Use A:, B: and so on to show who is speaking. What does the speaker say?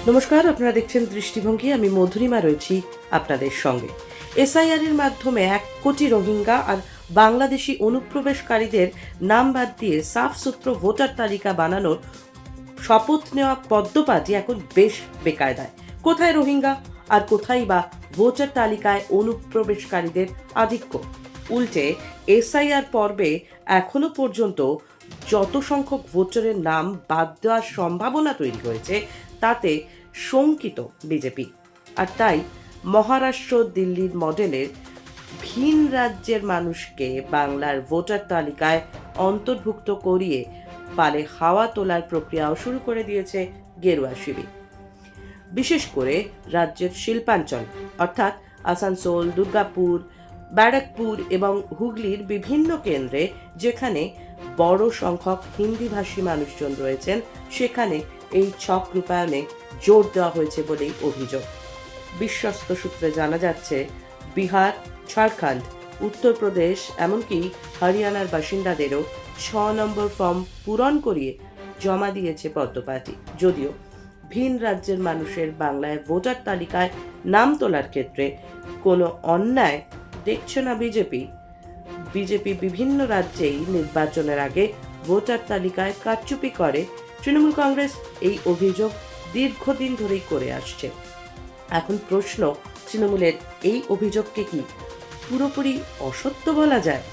A: নমস্কার, আপনারা দেখছেন দৃষ্টিভঙ্গি। আমি মধুরিমা রয়েছি আপনাদের সঙ্গে। এসআইআর এর মাধ্যমে 1 কোটি রোহিঙ্গা আর বাংলাদেশি অনুপ্রবেশকারীদের নাম বাদ দিয়ে সাফ সুতরো ভোটার তালিকা বানানোর শপথ নেওয়া পদ্মপাটি এখন বেশ বেকায়দায়। কোথায় রোহিঙ্গা আর কোথায় বা ভোটার তালিকায় অনুপ্রবেশকারীদের আধিক্য? উল্টে এসআইআর পর্বে এখনো পর্যন্ত যত সংখ্যক ভোটারের নাম বাদ দেওয়ার সম্ভাবনা তৈরি হয়েছে তাতে শঙ্কিত বিজেপি। আর তাই মহারাষ্ট্র দিল্লির মডেলের ভিন রাজ্যের মানুষকে বাংলার ভোটার তালিকায় অন্তর্ভুক্ত করিয়ে পালে হাওয়া তোলার প্রক্রিয়াও শুরু করে দিয়েছে গেরুয়া শিবির। বিশেষ করে রাজ্যের শিল্পাঞ্চল অর্থাৎ আসানসোল, দুর্গাপুর, ব্যারাকপুর এবং হুগলির বিভিন্ন কেন্দ্রে যেখানে বড় সংখ্যক হিন্দিভাষী মানুষজন রয়েছেন সেখানে এই ছক রূপায়ণে জোর দেওয়া হয়েছে বলেই অভিযোগ। বিশ্বস্ত সূত্রে জানা যাচ্ছে বিহার, ঝাড়খণ্ড, উত্তরপ্রদেশ এমনকি হরিয়ানার বাসিন্দাদেরও 6 নম্বর ফর্ম পূরণ করিয়ে জমা দিয়েছে পদ্মপাটি। যদিও ভিন রাজ্যের মানুষের বাংলায় ভোটার তালিকায় নাম তোলার ক্ষেত্রে কোনো অন্যায় দেখছে না বিজেপি বিভিন্ন রাজ্যেই নির্বাচনের আগে ভোটার তালিকায় কারচুপি করে। তৃণমূল কংগ্রেস এই অভিযোগ দীর্ঘদিন ধরেই করে আসছে। এখন প্রশ্ন, তৃণমূলের এই অভিযোগকে কি পুরোপুরি অসত্য বলা যায়?